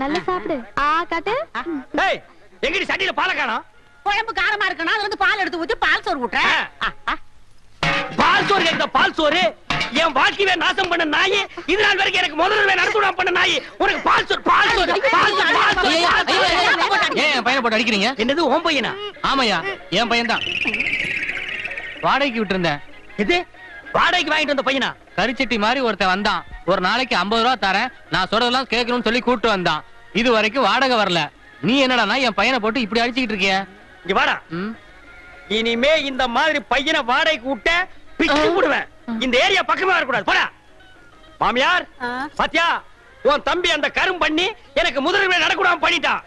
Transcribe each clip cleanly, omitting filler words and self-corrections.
நல்லா சாப்பிடு. காட்டு. ஏய், எங்கடி சட்டியில பாலை காணோம்? குழம்பு காரமா இருக்குன்னா அதுல இருந்து பால் எடுத்து ஊத்தி பால் சோறு ஊட்டுறேன். பால் சோறு கேக்குதா? பால் சோறு என் வாழ்க்கையை நாசம் பண்ண நாய், இது நாள் வரைக்கும் எனக்கு முதல்ல நடத்துடாம பண்ண நாய், உனக்கு பால் சோறு பால் சோறு பால் சோறு பால் சோறு. ஏன் என் பையனை போட்டு அடிக்கிறீங்க? என்னது உன் பையனா? ஆமாய்யா, என் பையன் தான். வாடகைக்கு விட்டு இருந்தேன். இது வாடகைக்கு வாங்கிட்டு வந்த பையனா? கரிச்சட்டி மாதிரி ஒருத்தன் வந்தான். ஒரு நாளைக்கு 50 ரூபா தரேன், நான் சொல்றதெல்லாம் கேட்கணும்னு சொல்லி கூட்டு வந்தான். இது வரைக்கும் வாடகை வரல. நீ என்னடா என் பையனை போட்டு இப்படி அடிச்சுக்கிட்டு இருக்கிய? இங்க வாடா. இனிமே இந்த மாதிரி பையனை வாடகைக்கு விட்ட பிச்சு போடுவேன். இந்த ஏரியா பக்கமே வரக்கூடாது. போடா. மாமியார் பாத்தியா, உன் தம்பி அந்த கரும் பண்ணி எனக்கு முதலில் நடக்கூடாம பண்ணிட்டான்.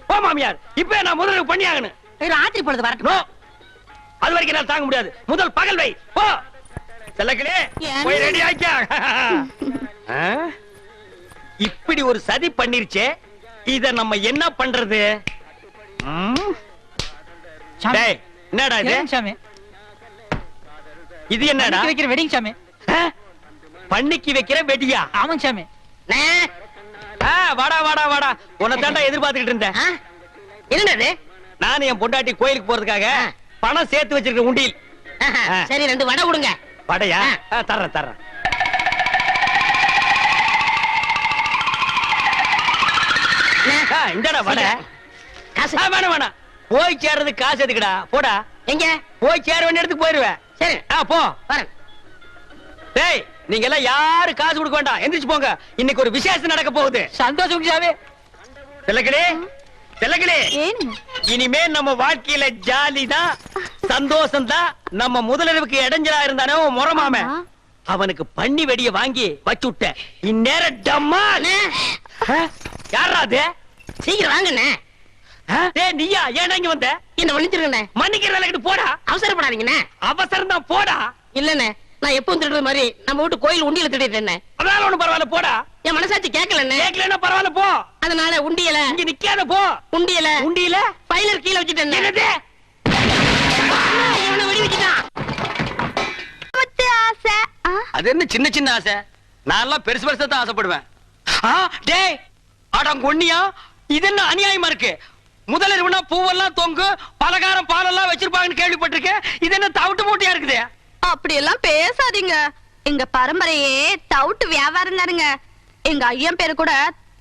போ மாமியார், இப்ப நான் முதலில் பண்ணி ஆகணும். ராத்திரி பொழுது வரட்டும். அது வரைக்கும் நான் தாங்க முடியாது. முதல் பகல் வை. போ செல்லக்கிளே, போய் ரெடி ஆயிக்கா. இப்படி ஒரு சதி பண்ணிருச்சே, இத நம்ம என்ன பண்றது? டேய், என்னடா இது? இது என்னடா? வைக்கிற வெடிங் சாமி. பண்ணிக்கு வைக்கிற வெடியா? ஆமாங்க சாமி. வாடா வாடா வாடா, உன்னை தாண்டா எதிர்பார்த்துக்கிட்டு இருந்தேன். என்னது? நானும் என் பொண்டாட்டி கோயிலுக்கு போறதுக்காக பணம் சேர்த்து வச்சிருக்க உண்டியில். சரி, 2 வடை கொடுங்க. வடையா? தர்றேன் தர்றேன். இந்தடா வடை. வேணாம் வேணாம், போய் சேர்றது காசு எதுக்குடா? போடா. எங்க போய் சேர வேண்டிய இடத்துக்கு போயிருவேன். சரி போ. வரேன். டேய், நீங்க எல்லாம் யாரு காசு கொடுக்க வேண்டாம், எந்திரிச்சு போங்க. இன்னைக்கு ஒரு விசேஷம் நடக்க போகுது. சந்தோஷம் சாமி. செல்லக்கிளே செல்லக்கிளே, இனிமே நம்ம வாழ்க்கையில ஜாலி தான், சந்தோஷம் தான். நம்ம முதலிரவுக்கு இடைஞ்சலா இருந்தானே முறமாம, அவனுக்கு பண்ணி வெடிய வாங்கி வச்சு விட்டேன். இந்நேரம் டம்மா. யாரா அது? சீக்கிரம் வாங்கண்ணே. நீயா? ஏன் இங்க வந்த? என்ன மன்னிச்சிருங்கண்ணே. மன்னிக்கிற வேலைக்கு போடா. அவசரப்படாதீங்கண்ணே. அவசரம் தான், போடா. இல்லண்ணே, நான் எப்பவும் திருடுற மாதிரி நம்ம வீட்டு கோயில் உண்டியல திருடிட்டேன். அதனால ஒண்ணும் பரவாயில்ல, போடா. என் மனசாட்சி கேட்கலண்ணே. கேட்கலன்னா பரவாயில்ல, போ. அதனால உண்டியல இங்க நிக்காத, போ. உண்டியல உண்டியல பைலர் கீழே வச்சுட்டேன். என்னது? இவனை வெடி வச்சுட்டான். அது என்ன சின்ன சின்ன ஆசை? நான் எல்லாம் பெருசு பெருசா தான் ஆசைப்படுவேன். டேய், அடங்கொன்னியா, இது என்ன அநியாயமா இருக்கு? முதலிரவுனா பூவெல்லாம் தொங்கு, பலகாரம் பாலெல்லாம் வச்சிருப்பாங்கன்னு கேள்விப்பட்டிருக்கேன். இது என்ன தவிட்டு மூட்டையா இருக்குது? அப்படி எல்லாம் பேசாதீங்க. எங்க பரம்பரையே தவுட்டு வியாபாரம் தானுங்க. எங்க ஐயன் பேரு கூட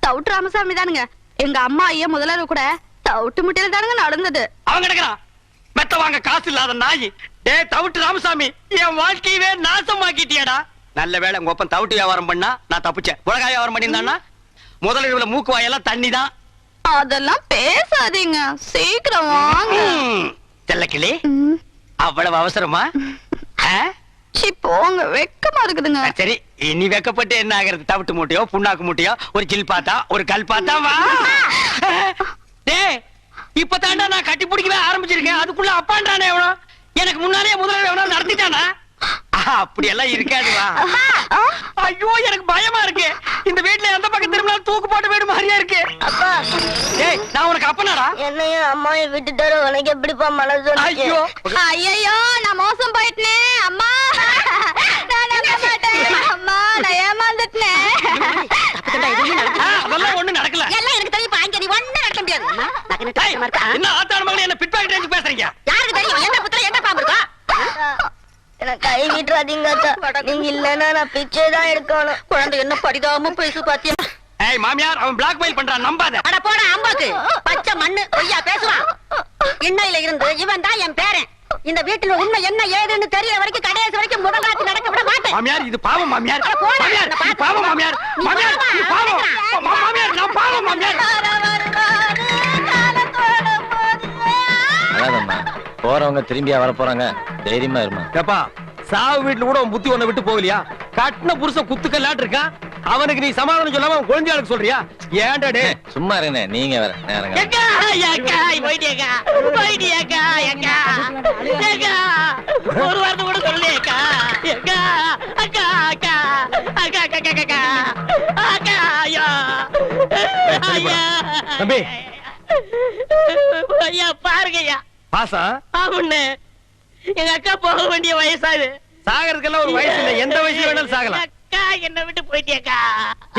தவுட்டு ராமசாமி தானுங்க. எங்க அம்மா ஐயன் முதலரு கூட தவுட்டு முட்டையில தானுங்க நடந்தது. அவங்க கிடக்குறான் மெத்த வாங்க காசு இல்லாத நாய். டேய் தவிட்டு ராமசாமி, என் வாழ்க்கையவே நாசமாக்கிட்டியாடா. நல்ல வேளை உங்க ஒப்பன் தவிட்டு வியாபாரம் பண்ணா நான் தப்பிச்சேன். உலகாய வியாபாரம் பண்ணியிருந்தானா முதலிரவுல மூக்கு வாயெல்லாம் தண்ணி தான். அதெல்லாம் பேசாதீங்க, சீக்கிரம் வாங்க. செல்லக்கிளி, அவ்வளவு அவசரமா? போங்க, வெக்கமா இருக்குதுங்க. சரி, இனி வெக்கப்பட்டு என்ன ஆகிறது? தவிட்டு மூட்டையோ புண்ணாக்கு மூட்டையோ, ஒரு சில் பாத்தா ஒரு கல் பாத்தா வா. டேய், இப்பதாண்டா நான் கட்டி பிடிக்கவே ஆரம்பிச்சிருக்கேன், அதுக்குள்ள அப்பான்றானே எவனோ. எனக்கு முன்னாலே முதல்ல எவனோ நடத்திட்டானா? அப்படி எல்லாம் இருக்காதுவா. ஐயோ, எனக்கு பயமா இருக்கு. இந்த வீட்டுல எந்த பக்கம் திரும்பினாலும் தூக்கு போட்டு வீடு மாதிரியா இருக்கு. டேய், நான் உனக்கு அப்பனாடா? என்னையும் அம்மாவையும் விட்டுட்டாரு, உனக்கு எப்படிப்பா மனசு? ஐயோ ஐயோ, நான் மோசம் போயிட்டேன். அம்மா, நான் நம்ப மாட்டேன். அம்மா, நான் ஏமாந்துட்டேன். அதெல்லாம் ஒண்ணு நடக்கல. எல்லாம் எனக்கு தெரியும். பாங்க, நீ ஒண்ணு நடக்க முடியாது. என்ன ஆத்தான மகளே, என்ன பிட்பாக்கெட் ரேஞ்ச் பேசுறீங்க? யாருக்கு தெரியும் என்ன புத்தல என்ன பாம்பு இருக்கா? எனக்கு கை விட்டுறாதீங்க. நீங்க இல்லன்னா நான் பிச்சை தான் எடுக்கணும். குழந்தை என்ன படிதாம பேசு பாத்தியா? ஏய் மாமியார், அவன் பிளாக்மெயில் பண்றான், நம்பாத. அட போடா அம்பாக்கு, பச்சை மண்ணு பொய்யா பேசுவான். இன்னையில இருந்து இவன் தான் என் பேரன். இந்த வீட்டுல உண்மை என்ன ஏதுன்னு தெரியற வரைக்கும் கடைசி வரைக்கும் முதலாத்தி நடக்க விட மாட்டேன். மாமியார், இது பாவம் மாமியார். மாமியார், இது பாவம் மாமியார். மாமியார், இது பாவம். மாமியார், நான் பாவம் மாமியார். அதாதம்மா, போறவங்க திரும்பியா வர போறாங்க, தைரியமா இருமா. ஏப்பா, சாவு வீட்டுல கூட உன் புத்தி ஒண்ணு விட்டு போகலையா? கட்டின புருஷன் குத்துக்கல்லாட்டு இருக்கா, அவனுக்கு நீ சமாதானம் சொல்லாம அவன் குழந்தையாளுக்கு சொல்றியா? ஏன்டா டே? சும்மா இருங்க, நீங்க வேற நேரங்க. ஒரு வார்த்தை கூட சொல்லியக்கா. தம்பி, ஐயா பாருங்கய்யா. பாசா? ஆமாண்ணே, எங்க அக்கா போக வேண்டிய வயசாது. சாகறதுக்கெல்லாம் ஒரு வயசு இல்ல, எந்த வயசுல வேணாலும் சாகலாம். அக்கா என்ன விட்டு போயிட்டியக்கா.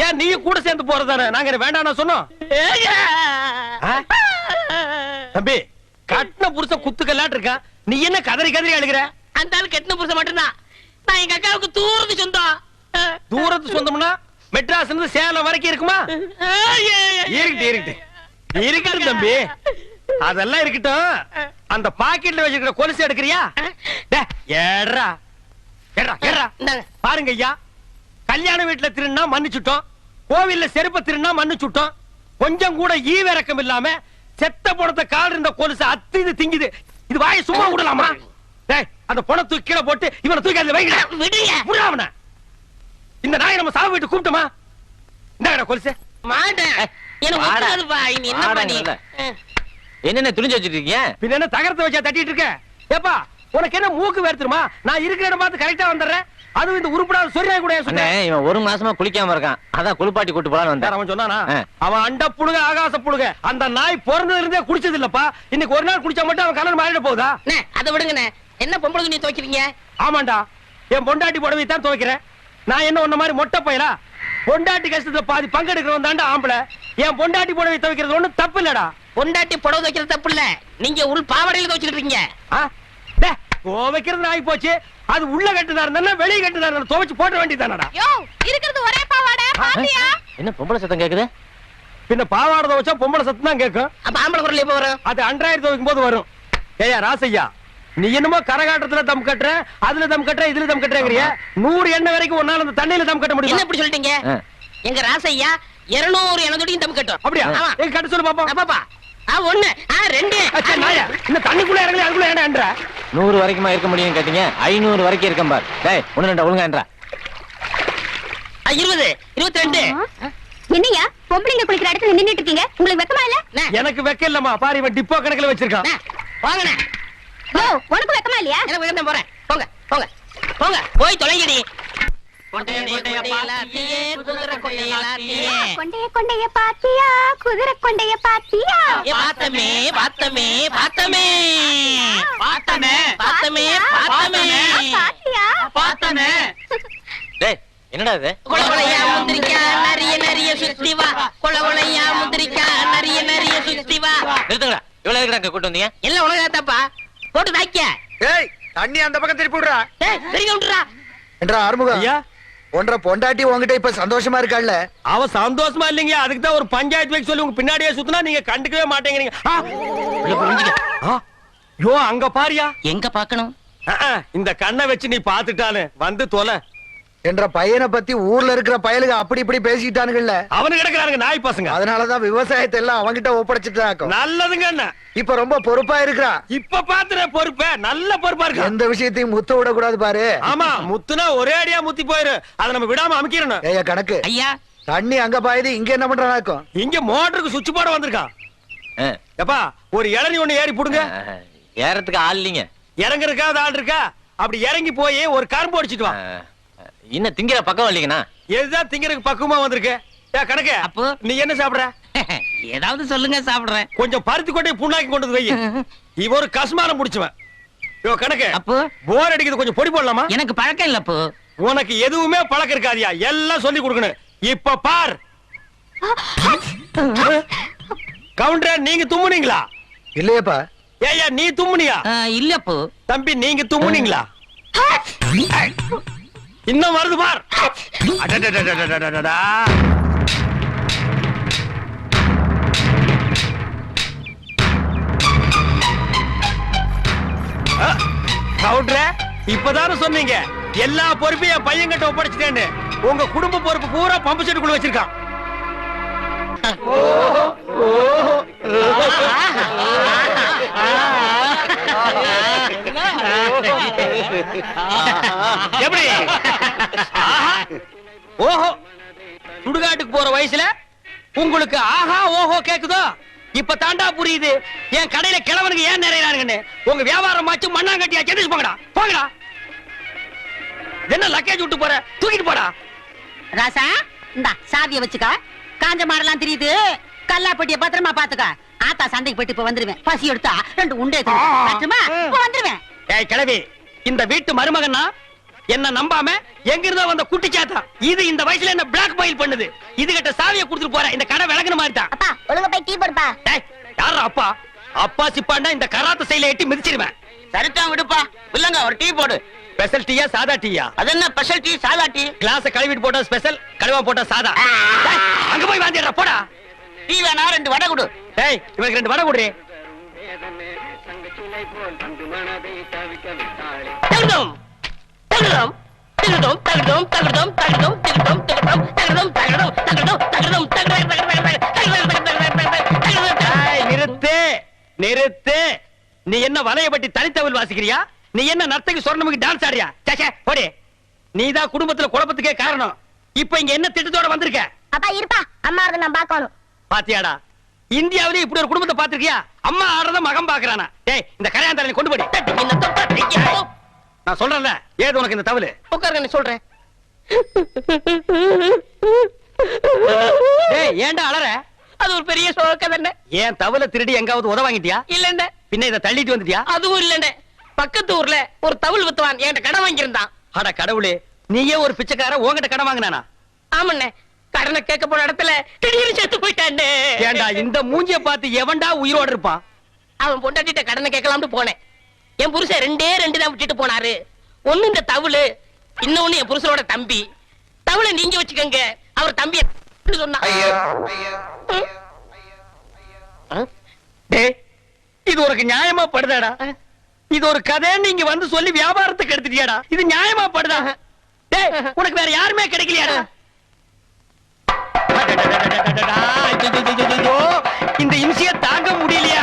ஏன் நீ கூட சேர்ந்து போறதானே நாங்க வேண்டாம் சொன்னோம். தம்பி கட்டின புருஷன் குத்துக்கல்லாட்டு இருக்கான், நீ என்ன கதறி கதறி அழுகிற? அந்த ஆள் கட்டின புருஷன் மட்டும்தான். நான் எங்க அக்காவுக்கு தூரத்து சொந்தம். தூரத்து சொந்தம்னா மெட்ராஸ்ல இருந்து சேலம் வரைக்கும் இருக்குமா? இருக்கட்டும் தம்பி, அதெல்லாம் இருக்கட்டும். அந்த பாக்கெட்ல வச்சிருக்கிற கொலுசு எடுக்கிறியா? ஏறா ஏறா ஏறா. பாருங்க ஐயா, கல்யாண வீட்டுல திருநா மன்னிச்சுட்டோம், கோவில்ல செருப்ப திருநா மன்னிச்சுட்டோம். கொஞ்சம் கூட ஈவிரக்கம் இல்லாம செத்த பணத்தை கால் இருந்த கொலுசு அத்திது திங்குது. இது வாயை சும்மா விடலாமா? அந்த பணம் தூக்கி கீழே போட்டு இவனை தூக்கி அதுல வைங்க. விடாம இந்த நாயை நம்ம சாவு வீட்டு கூப்பிட்டோமா? இந்த கொலுசு மாட்டேன். எனக்கு ஒத்துக்காதுப்பா. இனி என்ன பண்ணி? என்னென்ன துணிஞ்சு வச்சிருக்கீங்க? பின்ன என்ன தகரத்தை வச்சா தட்டிட்டு இருக்க? ஏப்பா உனக்கு என்ன மூக்கு வேர்த்துருமா? நான் இருக்கிற இடம் பார்த்து கரெக்டா வந்துடுறேன். அதுவும் இந்த உருப்படாத சொரியாய் கூட இவன் ஒரு மாசமா குளிக்காம இருக்கான், அதான் குளிப்பாட்டி கூட்டு போலான்னு வந்தேன். அவன் சொன்னானா? அவன் அண்ட புழுக ஆகாச புழுக. அந்த நாய் பிறந்ததுல இருந்தே குடிச்சது இல்லப்பா. இன்னைக்கு ஒரு நாள் குடிச்சா மட்டும் அவன் கலர் மாறிட போகுதா? அதை விடுங்கண்ணே. என்ன பொம்பளை துணி துவைக்கிறீங்க? ஆமாண்டா, என் பொண்டாட்டி புடவை தான் துவைக்கிறேன். நான் என்ன உன்ன மாதிரி மொட்டை பையலா? பொண்டாட்டி கஷ்டத்துல பாதி பங்கெடுக்கிறவன் தாண்டா ஆம்பளை. என் பொண்டாட்டி புடவை துவைக்கிறது ஒண்ணும் தப்பு இல்லடா. பொண்டாட்டி புடவை துவைக்கிறது தப்பு இல்ல, நீங்க உள் பாவாடையில துவைச்சிட்டு இருக்கீங்க. துவைக்கிறது ஆகி போச்சு. அது உள்ள கட்டுதா இருந்தா வெளியே கட்டுதா இருந்தா துவைச்சு போட வேண்டியதானடா. இருக்கிறது ஒரே பாவாடை பாத்தியா? என்ன பொம்பளை சத்தம் கேக்குது? பின்ன பாவாடை துவைச்சா பொம்பளை சத்தம் தான் கேட்கும். அப்ப ஆம்பளை குரல் எப்ப வரும்? அது அன்றாயிரம் துவைக்கும் போது வரும். ஏயா ராசையா, நீ என்னமோ கரகாட்டத்துல தம் கட்டுற, அதுல தம் கட்டுற, இதுல தம் கட்டுறங்கிறிய. 100 எண்ணெய் வரைக்கும் ஒன்னால அந்த தண்ணியில தம் கட்ட முடியும். என்ன இப்படி சொல்லிட்டீங்க? எங்க ராசையா 200 எண்ணெய் தம் கட்டும். அப்படியா? எங்க கட்ட சொல்லு பாப்போம். பாப்பா 1 2 இந்த தண்ணிக்குள்ள இறங்கல அதுக்குள்ள ஏன்டா 100 வரைக்குமா இருக்க முடியும் கேட்டீங்க? 500 வரைக்கும் இருக்கேன் பார். டேய் 1 2 ஒழுங்கா என்றா. 20 22. என்னையா பொம்பளைங்க குளிக்கிற இடத்துல நின்னுட்டு இருக்கீங்க? உங்களுக்கு வெக்கமா இல்ல? எனக்கு வெக்க இல்லம்மா. பாரு இவன் டிப்போ கணக்குல வச்சிருக்கான். வாங்கண்ணே. உனக்கு வெக்கமா இல்லையா? எனக்கு வெக்கம் போறேன். போங்க போங்க போங்க போய் தொலைங்கடி. கொண்டைய பாத்தியே குதிரை கொண்டைய லாத்தியே. கொண்டைய பாத்தியா குதிரை கொண்டைய பாத்தியா? பாத்தமே பாத்தமே பாத்தமே பாத்தமே பாத்தமே பாத்தமே பாத்தியா பாத்தமே. டேய் என்னடா இது? கொலகொலையா முந்திரிக்கா நரிய நரிய சுத்தி வா. கொலகொலையா முந்திரிக்கா நரிய நரிய சுத்தி வா. நிறுத்துங்கடா. இவ்வளவு எதுக்குடா இங்க கூட்டு வந்தீங்க? எல்லாம் உலகத்தாப்பா போட்டு தாக்கிய. ஏய் தண்ணி அந்த பக்கம் திருப்பி விடுறா. திரும்பி விட்டுறா. என்றா ஆறுமுகம், ஐயா ஒன்ற பொண்டாட்டி உங்ககிட்ட இப்ப சந்தோஷமா இருக்காள்ல? அவ சந்தோஷமா இல்லைங்க. அதுக்கு தான் ஒரு பஞ்சாயத்து வைக்க சொல்லி உங்க பின்னாடியே சுத்தினா நீங்க கண்டுக்கவே மாட்டேங்கிறீங்க. யோ அங்க பாரியா. எங்க பாக்கணும்? இந்த கண்ணை வச்சு நீ பாத்துட்டானு வந்து தொலை. என்ற பையனை பத்தி ஊர்ல இருக்கிற பயலுக அப்படி இப்படி பேசிக்கிட்டானுங்கல்ல, அவனு கிடக்குறானுங்க நாய் பசங்க. அதனாலதான் விவசாயத்தை எல்லாம் அவங்கிட்ட ஒப்படைச்சிட்டாக்கும். நல்லதுங்க அண்ணா. இப்ப ரொம்ப பொறுப்பா இருக்கிறா. இப்ப பாத்துற பொறுப்ப நல்ல பொறுப்பா இருக்கு. எந்த விஷயத்தையும் முத்த விட கூடாது பாரு. ஆமா முத்துனா ஒரே அடியா முத்தி போயிரு. அதை நம்ம விடாம அமைக்கிறோம். ஏய்யா கணக்கு, ஐயா தண்ணி அங்க பாயுது, இங்க என்ன பண்றாக்கும்? இங்க மோட்டருக்கு சுவிட்ச் போட வந்திருக்கான். எப்பா ஒரு இளநீ ஒண்ணு ஏறி புடுங்க. ஏறத்துக்கு ஆள் இல்லைங்க. இறங்குறதுக்காவது ஆள் இருக்கா? அப்படி இறங்கி போய் ஒரு கரும்பு அடிச்சிட்டு வா. இன்னும் திங்கிற பக்கம் இல்லைங்கண்ணா. எதுதான் திங்கிறதுக்கு பக்குவமா வந்திருக்கு. கணக்கு அப்போ நீ என்ன சாப்பிடுற? ஏதாவது சொல்லுங்க சாப்பிடுறேன். கொஞ்சம் பருத்தி கொண்டே புண்ணாக்கி கொண்டு வந்து வை. இவ ஒரு கஸ்மாரம் புடிச்சுவன். யோ கணக்கு, அப்போ போர் அடிக்குது, கொஞ்சம் பொடி போடலாமா? எனக்கு பழக்கம் இல்ல. அப்போ உனக்கு எதுவுமே பழக்கம் இருக்காதியா, எல்லாம் சொல்லி கொடுக்கணும். இப்ப பார் கவுண்டர், நீங்க தும்முனீங்களா? இல்லையப்பா. ஏய்யா நீ தும்முனியா? இல்ல. அப்போ தம்பி நீங்க தும்முனீங்களா? இன்னும் வருது பார். அடடடடடடடடா. கவுண்டரே, இப்பதானே சொன்னீங்க எல்லா பொறுப்பையும் என் பையன் கிட்ட ஒப்படைச்சிட்டேன்னு. உங்க குடும்ப பொறுப்பு பூரா பம்பு செட்டுக்குள்ள வச்சிருக்கான். எப்படி? ஓஹோ, சுடுகாட்டுக்கு போற வயசுல உங்களுக்கு ஆஹா ஓஹோ கேக்குதோ? இப்ப தாண்டா புரியுது என் கடையில கிழவனுக்கு ஏன் நிறையறானுங்கன்னு. உங்க வியாபாரம் மாச்சு மண்ணாங்கட்டியா செஞ்சு போங்கடா. போங்கடா. என்ன லக்கேஜ் விட்டு போற? தூக்கிட்டு போடா. ராசா இந்த சாவிய வச்சுக்க. காஞ்ச மாடலாம் தெரியுது. கல்லாப்பட்டிய பத்திரமா பாத்துக்க. ஆத்தா சந்தைக்கு போயிட்டு இப்ப வந்துருவேன். பசி எடுத்தா 2 உண்டே வந்துருவேன். ஏய் கிழவி, இந்த வீட்டு மருமகன்னா என்ன நம்பாம எங்க இருந்தோ வந்த குட்டி சாத்தா இது இந்த வயசுல என்ன பிளாக் மெயில் பண்ணுது. இது கிட்ட சாவியை கொடுத்துட்டு போறேன். இந்த கடை விளக்குன மாதிரி தான். அப்பா ஒழுங்கா போய் டீ போடுப்பா. டேய், யாரா அப்பா? அப்பா சிப்பாண்டா இந்த கராத்த சைல எட்டி மிதிச்சிருவேன். சரிதான் விடுப்பா. இல்லங்க ஒரு டீ போடு. ஸ்பெஷல் டீயா சாதா டீயா? அது என்ன ஸ்பெஷல் டீ சாதா டீ? கிளாஸ கழுவிட்டு போட்டா ஸ்பெஷல், கழுவா போட்டா சாதா. டேய், அங்க போய் வாந்திடுறா போடா. டீ வேணா 2 வடை கொடு. டேய், இவனுக்கு 2 வடை குடுறே. தகுதோம் தகுதோம் தகுதோம் தகுதோம் தகுதோம் தகுதோம் தகுதோம் தகுதோம் தகுதோம் தகுதோம் தகுதோம் டேய், நிறுத்து நிறுத்து. நீ என்ன வலைய பட்டி தனித்தவள் வாசிக்கிறியா? நீ என்ன நர்த்தகி சொர்ணமுக்கு டான்ஸ் ஆடுறியா? சே போடி. நீதான் குடும்பத்துல குழப்பத்துக்கே காரணம். இப்ப இங்க என்ன திட்டத்தோட வந்திருக்க? அப்பா இருப்பா, அம்மா அதை நான் பார்க்கணும். பாத்தியாடா, இந்தியாவிலே இப்படி ஒரு குடும்பத்தை பாத்திருக்கியா? அம்மா ஆடுறத மகன் பாக்குறானா? டேய், இந்த கரையாந்தரனை கொண்டு போடி. நான் சொல்றேன்ல, ஏது உனக்கு இந்த தவளு? உட்காருங்க சொல்றேன். டேய், ஏன்டா அலற? அது ஒரு பெரிய சோக தானே. ஏன் தவளை திருடி எங்காவது உத வாங்கிட்டியா? இல்லண்ட. பின்ன இத தள்ளிட்டு வந்துட்டியா? அதுவும் இல்லண்ட. பக்கத்து ஊர்ல ஒரு தவுள் வித்துவான் என்கிட்ட கடன் வாங்கியிருந்தான். அட கடவுளே, நீயே ஒரு பிச்சைக்கார உன்கிட்ட கடன் வாங்கினானா? ஆமண்ணே, கடனை கேட்க போன இடத்துல திடீர்னு செத்து போயிட்டானே. ஏண்டா இந்த மூஞ்சிய பார்த்து எவன்டா உயிரோட இருப்பான்? அவன் பொண்டாட்டிட்ட கடனை கேட்கலாம்னு போனேன். என் புருஷன் 2 தான் விட்டுட்டு போனாரு. ஒண்ணு இந்த தவுளு, இன்னொன்னு என் புருஷனோட தம்பி. தவுளை நீங்க வச்சுக்கங்க, அவர் தம்பிய சொன்னா. டேய், இது உனக்கு நியாயமா படுதாடா? இது ஒரு கதை நீங்க வந்து சொல்லி வியாபாரத்துக்கு எடுத்துட்டியாடா? இது நியாயமா படுதா? டேய், உனக்கு வேற யாருமே கிடைக்கலையாடா? இந்த இம்சிய தாங்க முடியலையா?